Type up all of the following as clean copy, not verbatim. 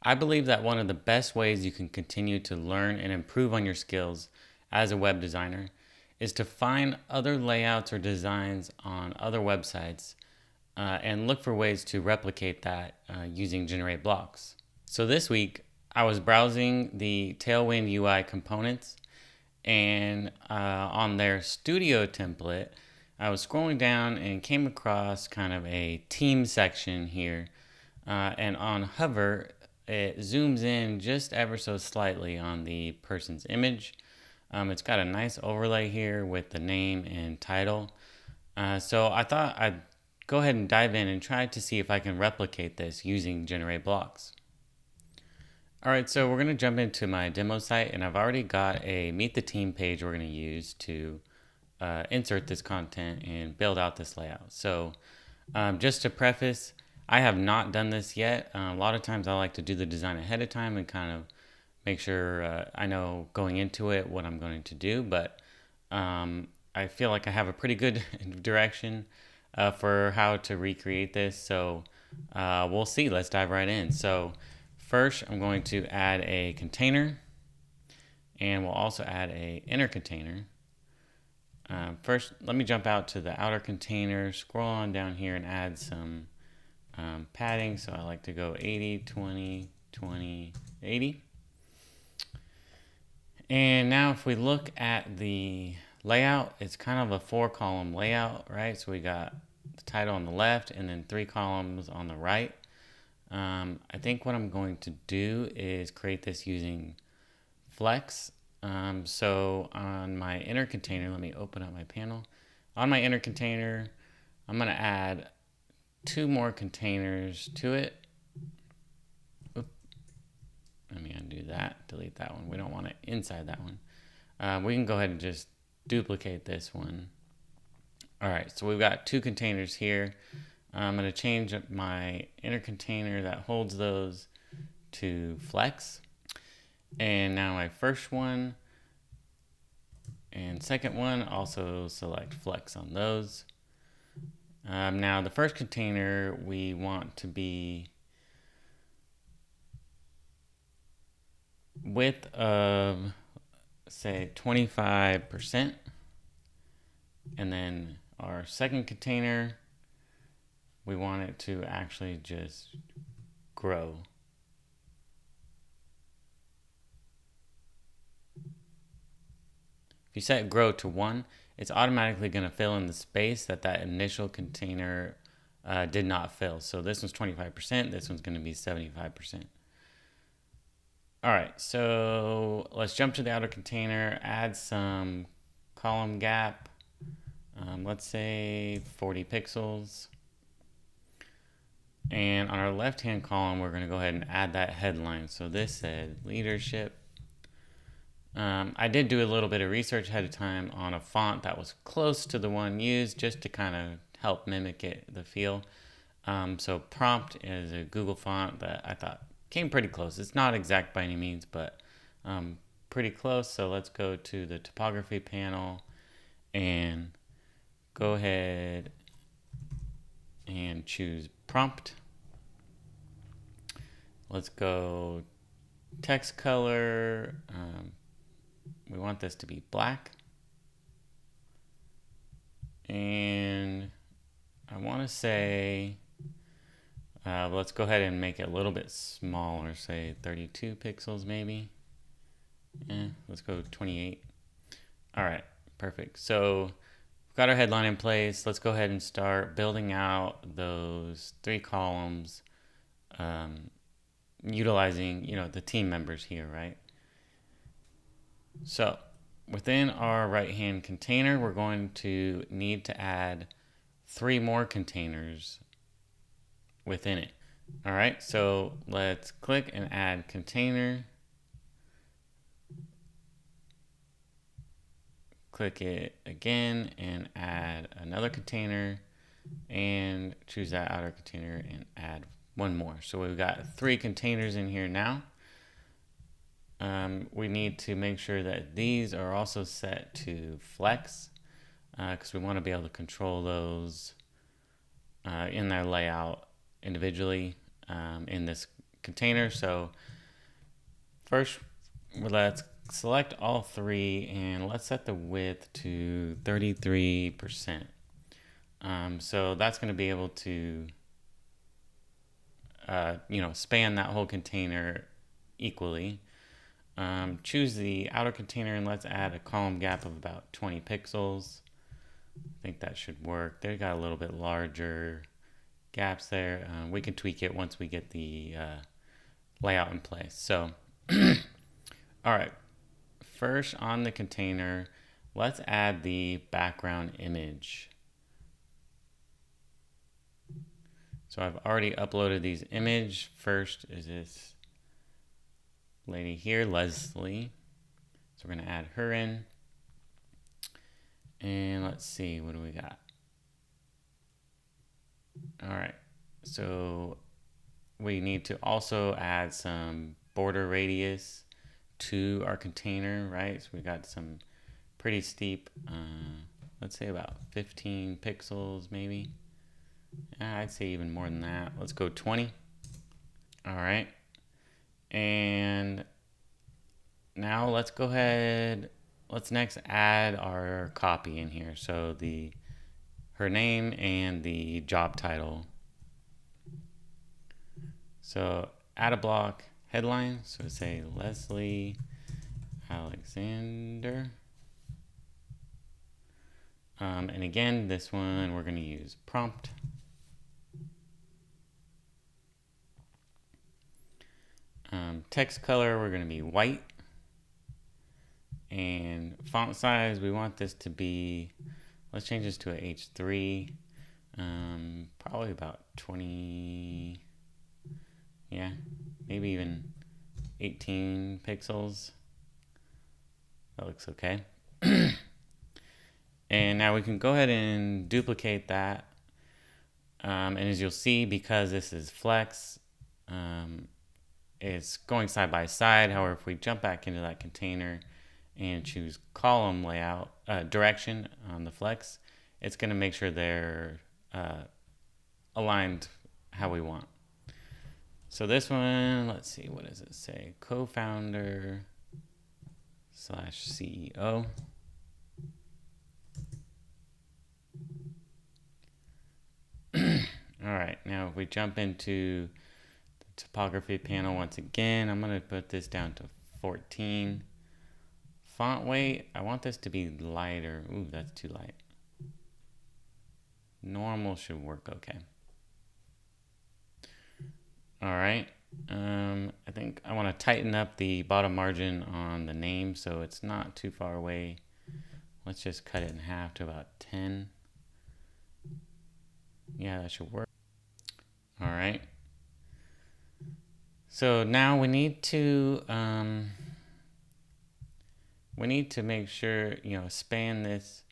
I believe that one of the best ways you can continue to learn and improve on your skills as a web designer is to find other layouts or designs on other websites and look for ways to replicate that using GenerateBlocks. So this week, I was browsing the Tailwind UI components, and on their studio template, I was scrolling down and came across kind of a team section here. And on hover, it zooms in just ever so slightly on the person's image. It's got a nice overlay here with the name and title. So I thought I'd go ahead and dive in and try to see if I can replicate this using GenerateBlocks. All right, so we're going to jump into my demo site, and I've already got a Meet the Team page we're going to use to insert this content and build out this layout. So just to preface, I have not done this yet. A lot of times I like to do the design ahead of time and kind of make sure I know going into it what I'm going to do, but I feel like I have a pretty good direction for how to recreate this. So we'll see. Let's dive right in. So first, I'm going to add a container, and we'll also add a inner container. First, let me jump out to the outer container, scroll on down here and add some padding. So I like to go 80, 20, 20, 80. And now if we look at the layout, it's kind of a 4-column layout, right? So we got the title on the left and then 3 columns on the right. I think what I'm going to do is create this using Flex. So on my inner container, let me open up my panel. On my inner container, I'm going to add 2 more containers to it. Oop. Let me undo that, delete that one. We don't want it inside that one. We can go ahead and just duplicate this one. All right, so we've got 2 containers here. I'm going to change my inner container that holds those to Flex. And now my first one and second one, also select Flex on those. Now the first container we want to be width of, say, 25%. And then our second container, we want it to actually just grow. If you set grow to 1, it's automatically going to fill in the space that initial container did not fill. So this one's 25%, this one's going to be 75%. All right, so let's jump to the outer container, add some column gap. Let's say 40 pixels. And on our left-hand column, we're going to go ahead and add that headline. So this said leadership. I did do a little bit of research ahead of time on a font that was close to the one used, just to kind of help mimic the feel. So Prompt is a Google font that I thought came pretty close. It's not exact by any means, but pretty close. So let's go to the topography panel and go ahead and choose Prompt. Let's go text color. We want this to be black. And I want to say, let's go ahead and make it a little bit smaller, say 32 pixels maybe. Let's go 28. All right, perfect. So we've got our headline in place. Let's go ahead and start building out those 3 columns, utilizing, the team members here, right? So within our right-hand container, we're going to need to add 3 more containers within it. All right, so let's click and add container. Click it again and add another container, and choose that outer container and add 1 more. So we've got 3 containers in here now. We need to make sure that these are also set to Flex, because we want to be able to control those in their layout individually in this container. So first, let's select all three and let's set the width to 33%. So that's going to be able to, span that whole container equally. Choose the outer container and let's add a column gap of about 20 pixels. I think that should work. They got a little bit larger gaps there. We can tweak it once we get the layout in place. So, all right. First on the container, let's add the background image. So I've already uploaded these images. First is this lady here, Leslie. So we're going to add her in. And let's see, what do we got? All right. So we need to also add some border radius to our container, right? So we got some pretty steep, let's say about 15 pixels maybe. I'd say even more than that. Let's go 20. All right. And now let's go ahead. Let's next add our copy in here. So her name and the job title. So add a block headline. So say Leslie Alexander. And again, this one we're going to use prompt. Text color, we're going to be white. And font size, we want this to be, let's change this to a H3. Probably about 20, yeah, maybe even 18 pixels. That looks okay. And now we can go ahead and duplicate that. And as you'll see, because this is flex, it's going side by side. However, if we jump back into that container and choose column layout, direction on the flex, it's going to make sure they're aligned how we want. So this one, let's see, what does it say? Co-founder / CEO. All right, now if we jump into the typography panel once again, I'm going to put this down to 14. Font weight, I want this to be lighter. Ooh, that's too light. Normal should work okay. All right, I think I want to tighten up the bottom margin on the name so it's not too far away. Let's just cut it in half to about 10. Yeah, that should work. All right. So now we need to make sure, span this,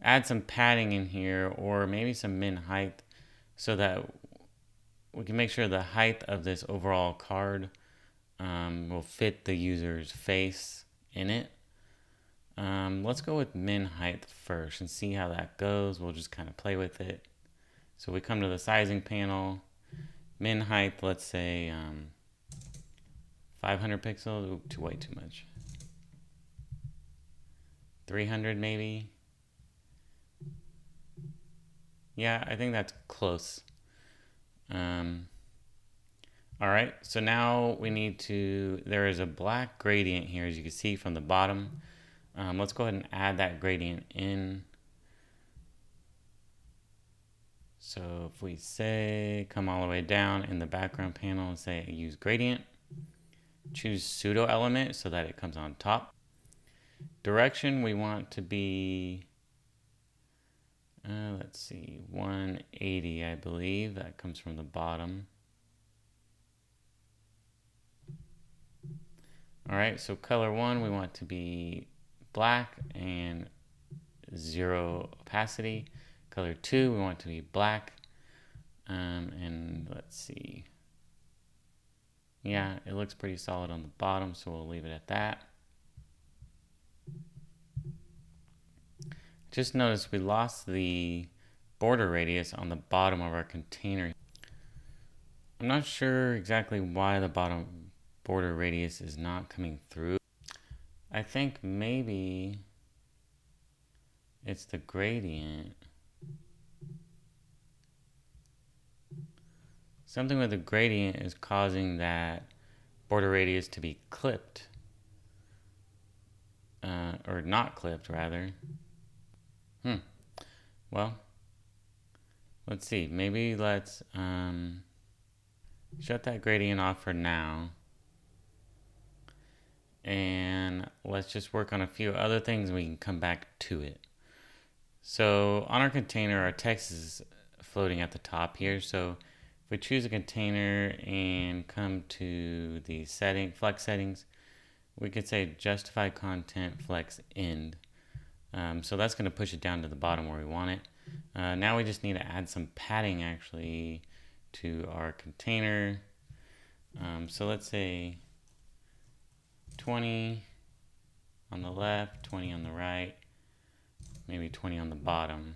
add some padding in here or maybe some min height so that we can make sure the height of this overall card will fit the user's face in it. Let's go with min height first and see how that goes. We'll just kind of play with it. So we come to the sizing panel, min height, let's say 500 pixels, ooh, way too much. 300 maybe. Yeah, I think that's close. All right, so now we need to, there is a black gradient here, as you can see from the bottom. Let's go ahead and add that gradient in. So if we say, come all the way down in the background panel and say use gradient, choose pseudo element so that it comes on top. Direction, we want to be, let's see, 180, I believe. That comes from the bottom. All right, so color 1, we want to be black and 0 opacity. Color 2, we want to be black. And let's see. Yeah, it looks pretty solid on the bottom, so we'll leave it at that. Just notice we lost the border radius on the bottom of our container. I'm not sure exactly why the bottom border radius is not coming through. I think maybe it's the gradient. Something with the gradient is causing that border radius to be clipped. Or not clipped, rather. Well, let's see. Maybe let's shut that gradient off for now. And let's just work on a few other things and we can come back to it. So on our container, our text is floating at the top here. So if we choose a container and come to the flex settings, we could say justify content flex end. So that's going to push it down to the bottom where we want it. Now we just need to add some padding actually to our container. So let's say 20 on the left, 20 on the right, maybe 20 on the bottom.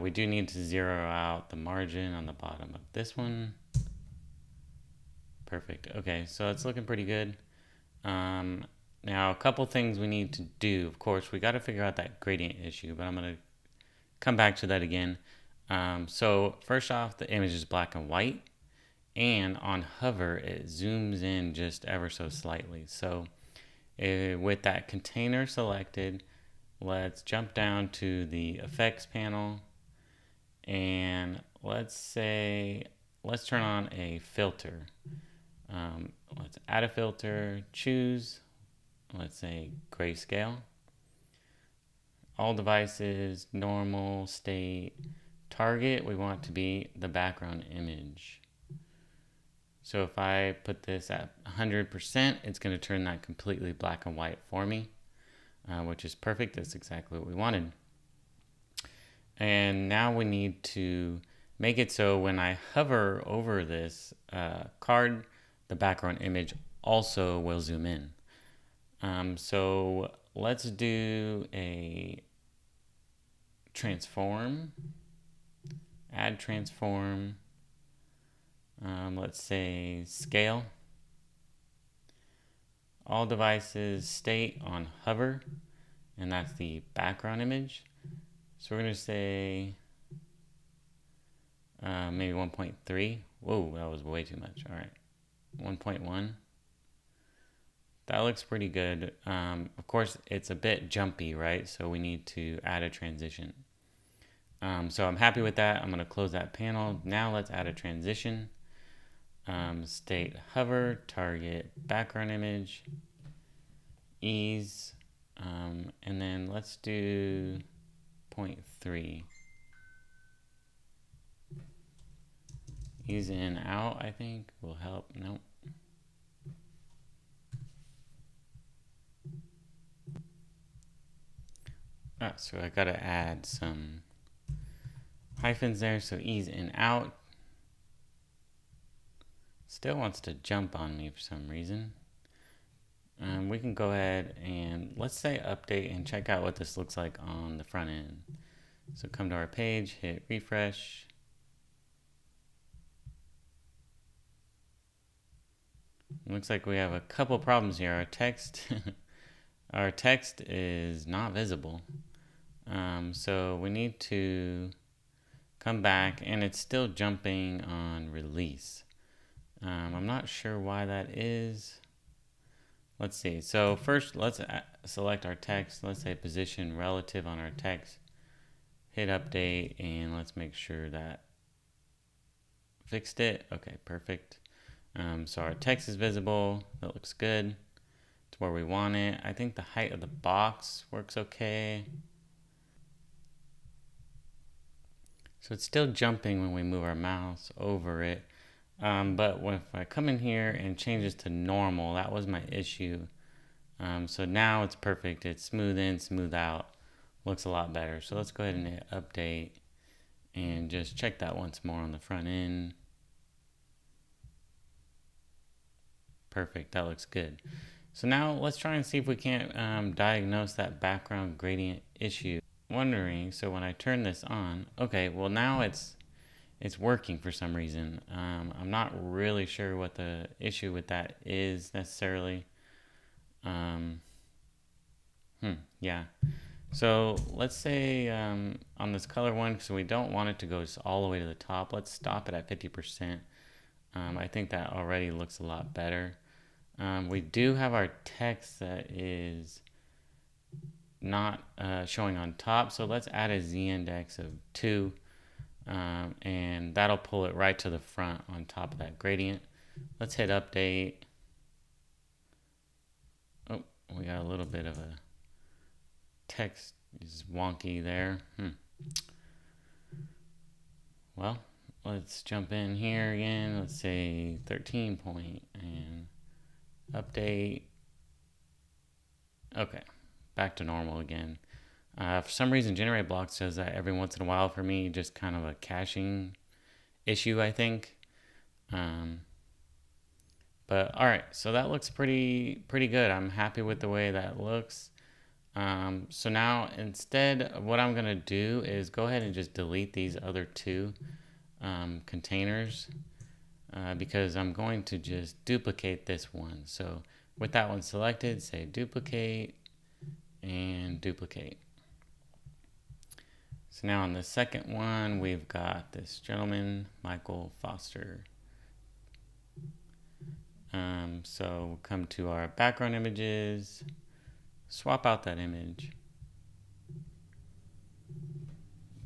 We do need to zero out the margin on the bottom of this one. Perfect. Okay, so it's looking pretty good. Now, a couple things we need to do. Of course, we got to figure out that gradient issue, but I'm going to come back to that again. So first off, the image is black and white. And on hover, it zooms in just ever so slightly. So with that container selected, let's jump down to the effects panel. And let's turn on a filter. Let's add a filter, choose, let's say grayscale. All devices, normal, state, target, we want to be the background image. So if I put this at 100%, it's going to turn that completely black and white for me, which is perfect. That's exactly what we wanted. And now we need to make it so when I hover over this card, the background image also will zoom in. So let's do a transform, add transform. Let's say scale. All devices state on hover, and that's the background image. So we're going to say maybe 1.3. Whoa, that was way too much. All right, 1.1. That looks pretty good. Of course, it's a bit jumpy, right? So we need to add a transition. So I'm happy with that. I'm going to close that panel. Now let's add a transition. State hover, target background image, ease, and then let's do 0.3. Ease in, out, I think will help. Nope. So I gotta add some hyphens there. So ease in, out. Still wants to jump on me for some reason. We can go ahead and let's say update and check out what this looks like on the front end. So come to our page, hit refresh. It looks like we have a couple problems here. Our text is not visible. So we need to come back, and it's still jumping on release. I'm not sure why that is. Let's see. So first, let's select our text. Let's say position relative on our text. Hit update, and let's make sure that fixed it. Okay, perfect. So our text is visible. That looks good. It's where we want it. I think the height of the box works okay. So it's still jumping when we move our mouse over it. But if I come in here and change this to normal, that was my issue. So now it's perfect. It's smooth in, smooth out. Looks a lot better. So let's go ahead and hit update and just check that once more on the front end. Perfect. That looks good. So now let's try and see if we can't diagnose that background gradient issue. Wondering, so when I turn this on, okay, well now it's it's working for some reason. I'm not really sure what the issue with that is necessarily. Yeah. So let's say on this color one, so we don't want it to go all the way to the top. Let's stop it at 50%. I think that already looks a lot better. We do have our text that is not showing on top, so let's add a z-index of 2, and that'll pull it right to the front on top of that gradient. Let's hit update. Oh, we got a little bit of a text is wonky there. Well, let's jump in here again. Let's say 13 point and update. Okay, back to normal again. For some reason, GenerateBlocks does that every once in a while for me, just kind of a caching issue, I think. But all right, so that looks pretty good. I'm happy with the way that looks. So now instead, what I'm gonna do is go ahead and just delete these other two containers because I'm going to just duplicate this one. So with that one selected, say duplicate and duplicate. So now on the second one, we've got this gentleman, Michael Foster. So we'll come to our background images, swap out that image,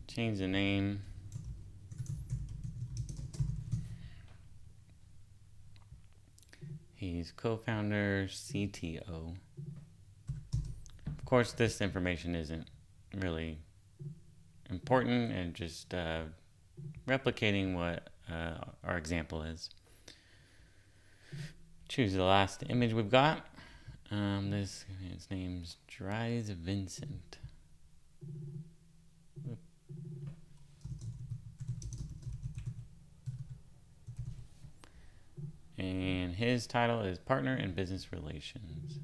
change the name, he's co-founder, CTO. Of course, this information isn't really important, and just replicating what our example is. Choose the last image we've got. His name's Dries Vincent. And his title is Partner in Business Relations.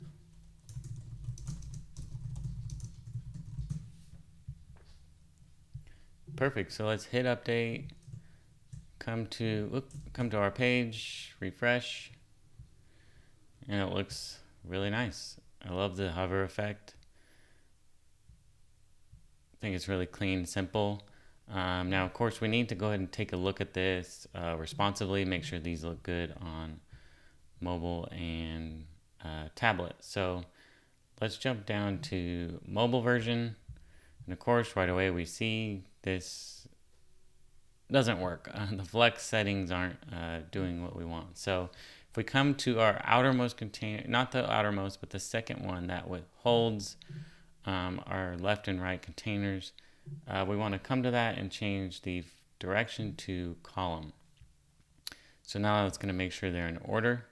Perfect. So let's hit update. Come to our page, refresh, and it looks really nice. I love the hover effect. I think it's really clean, simple. Now, of course, we need to go ahead and take a look at this responsively, make sure these look good on mobile and tablet. So let's jump down to mobile version. And of course, right away, we see this doesn't work. The flex settings aren't doing what we want. So if we come to our outermost container, not the outermost, but the second one that holds our left and right containers, we want to come to that and change the direction to column. So now it's going to make sure they're in order.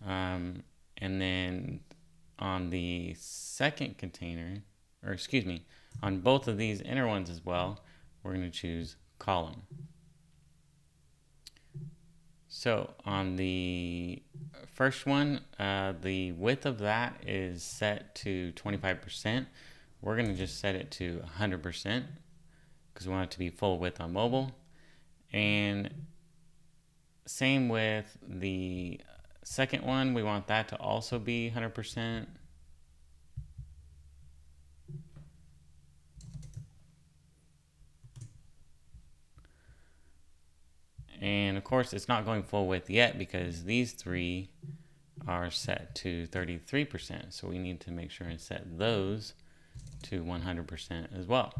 And then on the second container, or excuse me, on both of these inner ones as well, we're going to choose column. So on the first one, the width of that is set to 25%. We're going to just set it to 100% because we want it to be full width on mobile. And same with the second one, we want that to also be 100%. And of course, it's not going full width yet because these three are set to 33%. So we need to make sure and set those to 100% as well.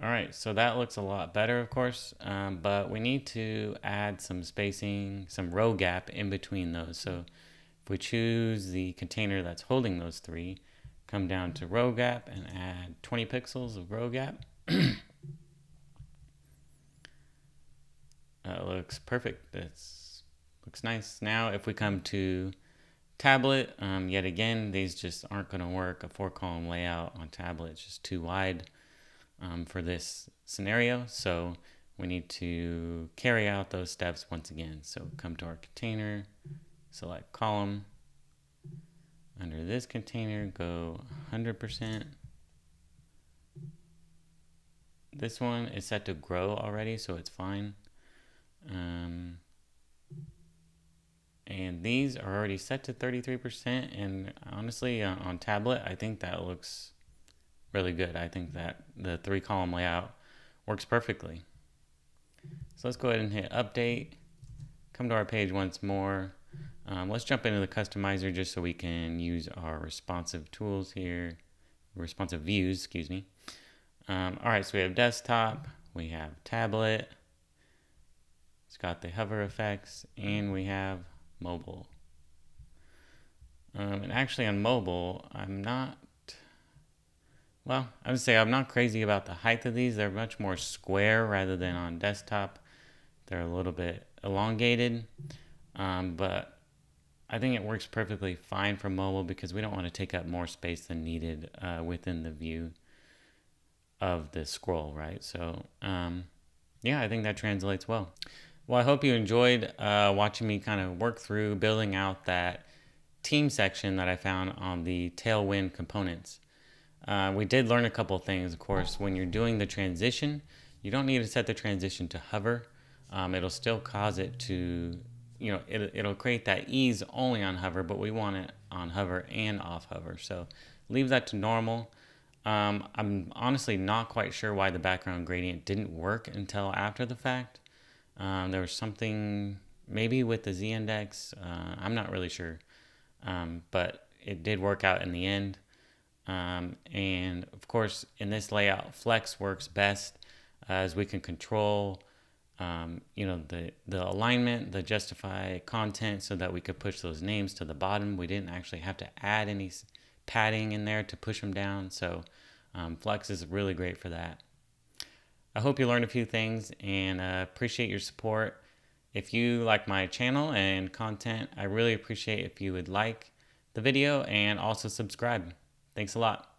All right, so that looks a lot better, of course, but we need to add some spacing, some row gap in between those. So if we choose the container that's holding those three, come down to row gap and add 20 pixels of row gap. That looks perfect. That looks nice. Now, if we come to tablet, yet again, these just aren't going to work. A 4-column layout on tablet is just too wide for this scenario. So we need to carry out those steps once again. So come to our container, select column. Under this container, go 100%. This one is set to grow already, so it's fine. And these are already set to 33%, and honestly, on tablet, I think that looks really good. I think that the 3-column layout works perfectly. So let's go ahead and hit update. Come to our page once more. Let's jump into the customizer just so we can use our responsive tools here. Responsive views, excuse me. All right, so we have desktop, we have tablet, it's got the hover effects, and we have mobile. And actually on mobile, I would say I'm not crazy about the height of these. They're much more square rather than on desktop. They're a little bit elongated, but I think it works perfectly fine for mobile because we don't want to take up more space than needed within the view of the scroll, right? So yeah, I think that translates well. Well, I hope you enjoyed watching me kind of work through building out that team section that I found on the Tailwind components. We did learn a couple things, of course. When you're doing the transition, you don't need to set the transition to hover. It'll still cause it to, it'll create that ease only on hover, but we want it on hover and off hover. So leave that to normal. I'm honestly not quite sure why the background gradient didn't work until after the fact. There was something maybe with the z-index. I'm not really sure, but it did work out in the end. And of course, in this layout, flex works best as we can control, the alignment, the justify content, so that we could push those names to the bottom. We didn't actually have to add any padding in there to push them down. So flex is really great for that. I hope you learned a few things and appreciate your support. If you like my channel and content, I really appreciate if you would like the video and also subscribe. Thanks a lot.